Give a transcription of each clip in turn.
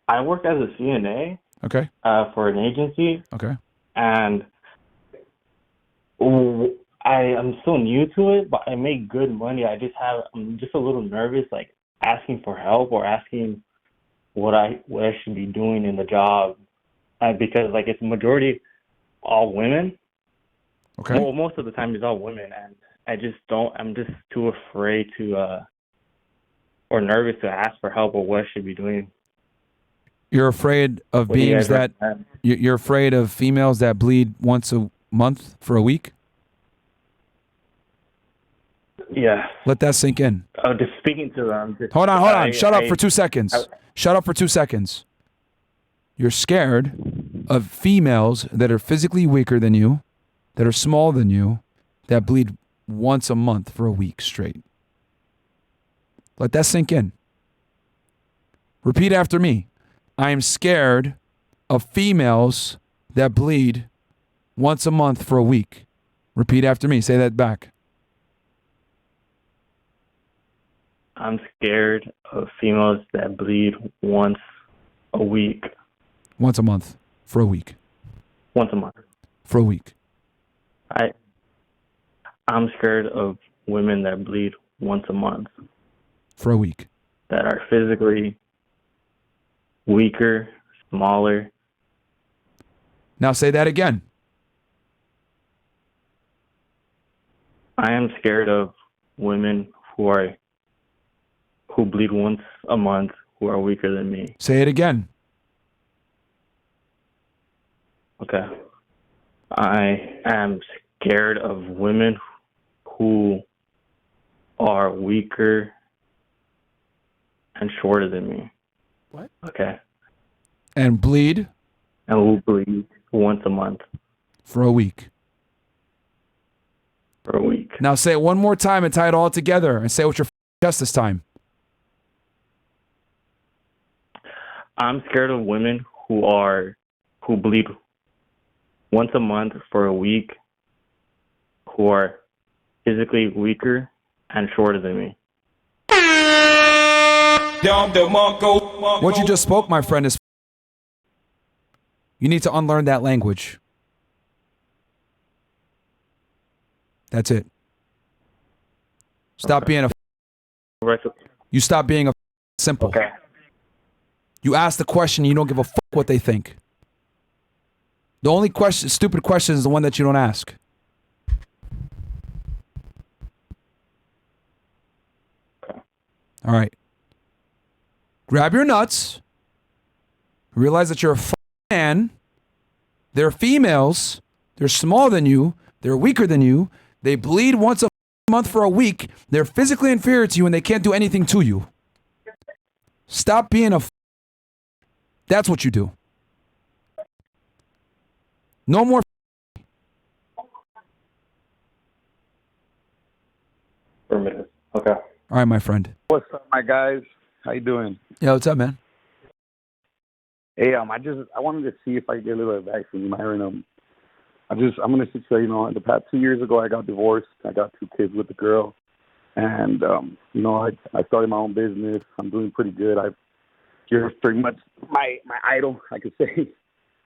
I work as a CNA Okay. for an agency, Okay. and I am still new to it, but I make good money. I'm just a little nervous, like asking for help or asking what I should be doing in the job, because like it's majority all women. Okay. Well, most of the time it's all women, and I just don't. I'm just too afraid to or nervous to ask for help or what I should be doing. You're afraid of What do you beings guys that recommend? you're afraid of females that bleed once a month for a week? Yeah. Let that sink in. Just speaking to them. Just, Hold on, hold on. Shut up for I, 2 seconds. Shut up for 2 seconds. You're scared of females that are physically weaker than you, that are smaller than you, that bleed once a month for a week straight. Let that sink in. Repeat after me. I am scared of females that bleed once a month for a week. Repeat after me. Say that back. I'm scared of females that bleed once a week, Once a month for a week. once a month. For a week. I I'm scared of women that bleed once a month, For a week. that are physically weaker, smaller. Now say that again. I am scared of women who bleed once a month, who are weaker than me. Say it again. Okay. I am scared of women who are weaker and shorter than me. What? Okay. And bleed And who bleed once a month for a week. for a week. Now say it one more time and tie it all together and say it with your chest this time. I'm scared of women who bleed once a month for a week, who are physically weaker and shorter than me. What you just spoke, my friend, is you need to unlearn that language. That's it. Stop being a you stop being a simple. Okay. You ask the question, you don't give a fuck what they think. The only question, stupid question, is the one that you don't ask. All right. Grab your nuts. Realize that you're a man. They're females. They're smaller than you. They're weaker than you. They bleed once a month for a week. They're physically inferior to you and they can't do anything to you. Stop being a That's what you do. No more For a minute. Okay. All right, my friend. What's up, my guys? How you doing? Yeah, what's up, man? Hey, I wanted to see if I could get a little advice from you, Myron. I'm gonna say, the past 2 years ago, I got divorced. I got 2 kids with a girl, and I started my own business. I'm doing pretty good. You're pretty much my idol, I could say,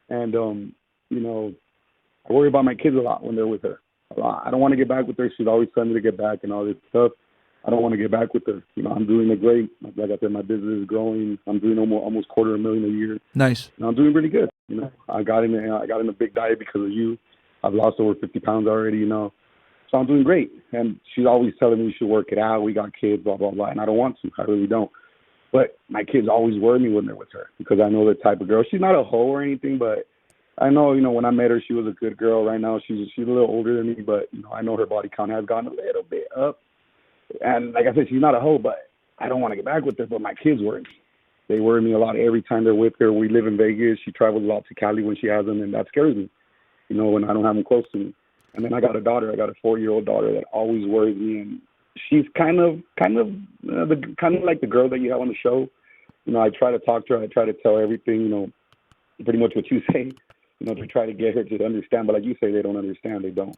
and I worry about my kids a lot when they're with her. A lot. I don't want to get back with her. She's always telling me to get back and all this stuff. I don't want to get back with her. I'm doing it great. Like I said, my business is growing. I'm doing almost $250,000 a year. Nice. And I'm doing really good. I got in a big diet because of you. I've lost over 50 pounds already. So I'm doing great. And she's always telling me we should work it out. We got kids, blah blah blah. And I don't want to. I really don't. But my kids always worry me when they're with her because I know the type of girl. She's not a hoe or anything, but I know, when I met her, she was a good girl. Right now, she's a little older than me, but I know her body count has gone a little bit up. And like I said, she's not a hoe, but I don't want to get back with her. But my kids worry me. They worry me a lot every time they're with her. We live in Vegas. She travels a lot to Cali when she has them, and that scares me. When I don't have them close to me. And then I got a daughter. I got a 4-year-old daughter that always worries me, and she's kind of like the girl that you have on the show. I try to talk to her. I try to tell everything. Pretty much what you say. To try to get her to understand. But like you say, they don't understand. They don't.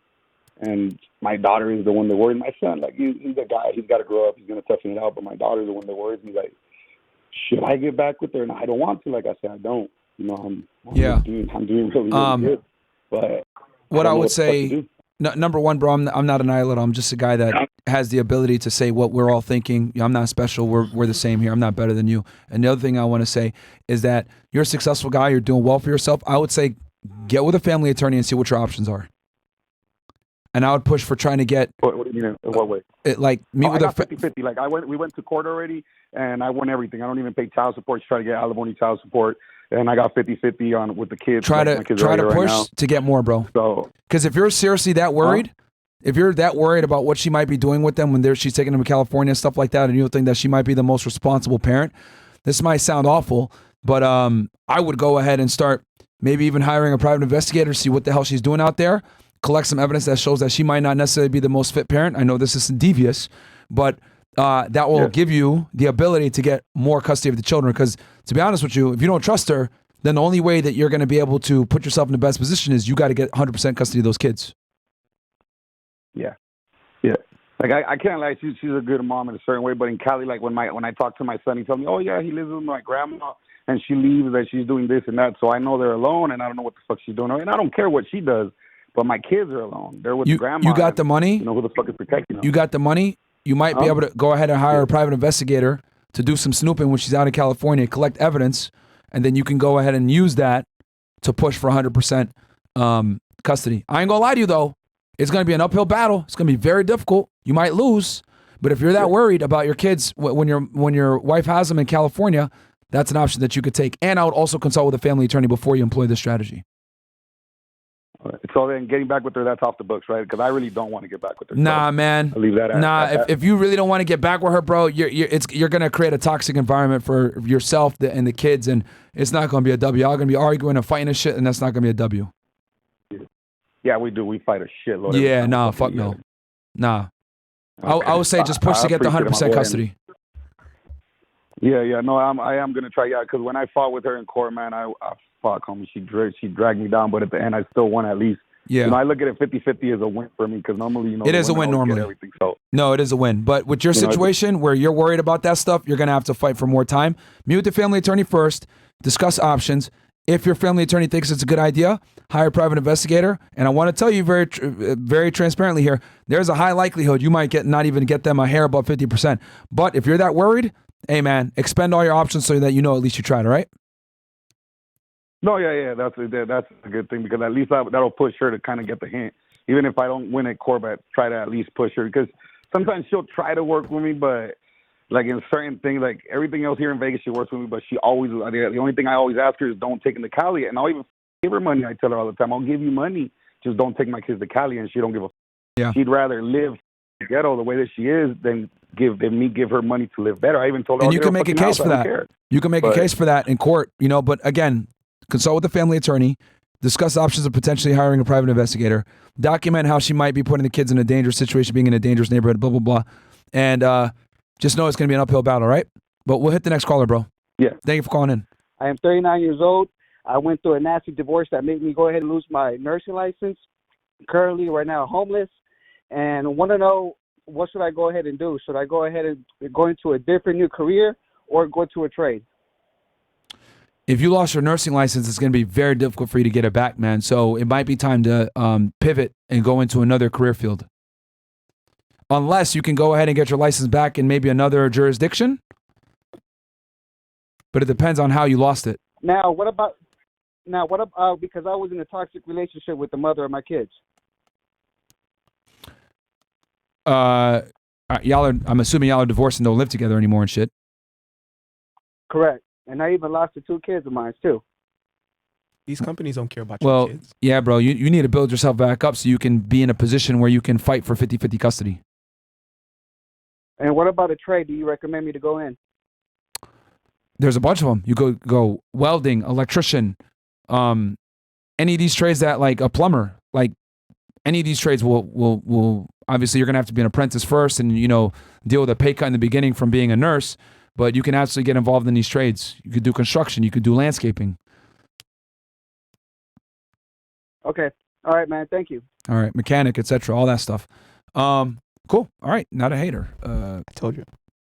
And my daughter is the one that worries. My son, like he's a guy. He's got to grow up. He's gonna toughen it out. But my daughter's the one that worries me. Like should I get back with her? And I don't want to. Like I said, I don't. You know, I'm doing really good. But what I would what say, number one, bro, I'm not an islet. I'm just a guy that has the ability to say what we're all thinking. I'm not special. We're the same here. I'm not better than you. And the other thing I want to say is that you're a successful guy. You're doing well for yourself. I would say get with a family attorney and see what your options are. And I would push for trying to get. What do you mean? In what way? Meet with I got 50-50. Like we went to court already, and I won everything. I don't even pay child support. She tried to get alimony child support, and I got 50-50 on with the kids. Try to push right to get more, bro. So, because if you're seriously that worried, if you're that worried about what she might be doing with them when she's taking them to California and stuff like that, and you think that she might be the most responsible parent, this might sound awful, but I would go ahead and start maybe even hiring a private investigator, see what the hell she's doing out there. Collect some evidence that shows that she might not necessarily be the most fit parent. I know this is devious, but that will give you the ability to get more custody of the children. Because to be honest with you, if you don't trust her, then the only way that you're going to be able to put yourself in the best position is you got to get 100% custody of those kids. Yeah. Like I can't lie, she's a good mom in a certain way, but in Cali, like when I talk to my son, he tells me, oh yeah, he lives with my grandma and she leaves that she's doing this and that. So I know they're alone and I don't know what the fuck she's doing. And I don't care what she does. But my kids are alone. They're with grandma. You got the money. You know who the fuck is protecting them? You got the money. You might be able to go ahead and hire a private investigator to do some snooping when she's out in California, collect evidence, and then you can go ahead and use that to push for 100% custody. I ain't gonna lie to you though. It's gonna be an uphill battle. It's gonna be very difficult. You might lose, but if you're that worried about your kids when your wife has them in California, that's an option that you could take. And I would also consult with a family attorney before you employ this strategy. So then getting back with her, that's off the books, right? Because I really don't want to get back with her. Nah, man. I'll leave that at if you really don't want to get back with her, bro, you're going to create a toxic environment for yourself and the kids, and it's not going to be a W. Y'all going to be arguing and fighting and shit, and that's not going to be a W. Yeah, we do. We fight a shitload. Yeah, nah, fuck no. Nah. Okay. I would say just push to get the 100% custody. Yeah. No, I am going to try, because when I fought with her in court, man, I fuck, homie. She dragged me down, but at the end, I still won at least. Yeah. You know, I look at it 50-50 as a win for me because normally, you know, it is a win normally. So. No, it is a win. But with your situation where you're worried about that stuff, you're going to have to fight for more time. Meet with the family attorney first. Discuss options. If your family attorney thinks it's a good idea, hire a private investigator. And I want to tell you very transparently here, there's a high likelihood you might not even get them a hair above 50%. But if you're that worried, hey, man, expend all your options so that you know at least you tried, all right? No, yeah, that's a good thing because at least that'll push her to kind of get the hint. Even if I don't win at court, but try to at least push her because sometimes she'll try to work with me, but like in certain things, like everything else here in Vegas, she works with me, but she always, the only thing I always ask her is don't take them to Cali, and I'll even give her money. I tell her all the time, I'll give you money, just don't take my kids to Cali, and she don't give a. Yeah. She'd rather live ghetto the way that she is than give her money to live better. I even told her, and you can make a case for that. You can make a case for that in court, you know. But again, consult with the family attorney, discuss options of potentially hiring a private investigator, document how she might be putting the kids in a dangerous situation, being in a dangerous neighborhood, blah, blah, blah. And just know it's going to be an uphill battle, right? But we'll hit the next caller, bro. Yeah. Thank you for calling in. I am 39 years old. I went through a nasty divorce that made me go ahead and lose my nursing license. Currently, right now, homeless. And want to know, what should I go ahead and do? Should I go ahead and go into a different new career or go to a trade? If you lost your nursing license, it's going to be very difficult for you to get it back, man. So it might be time to pivot and go into another career field. Unless you can go ahead and get your license back in maybe another jurisdiction. But it depends on how you lost it. Now, what about because I was in a toxic relationship with the mother of my kids. I'm assuming y'all are divorced and don't live together anymore and shit. Correct. And I even lost the 2 kids of mine, too. These companies don't care about your kids. Yeah, bro. You need to build yourself back up so you can be in a position where you can fight for 50-50 custody. And what about a trade? Do you recommend me to go in? There's a bunch of them. You go welding, electrician, any of these trades that like a plumber, like any of these trades will obviously you're going to have to be an apprentice first and, you know, deal with a pay cut in the beginning from being a nurse. But you can absolutely get involved in these trades. You could do construction. You could do landscaping. Okay. All right, man. Thank you. All right. Mechanic, etc. All that stuff. Cool. All right. Not a hater. I told you.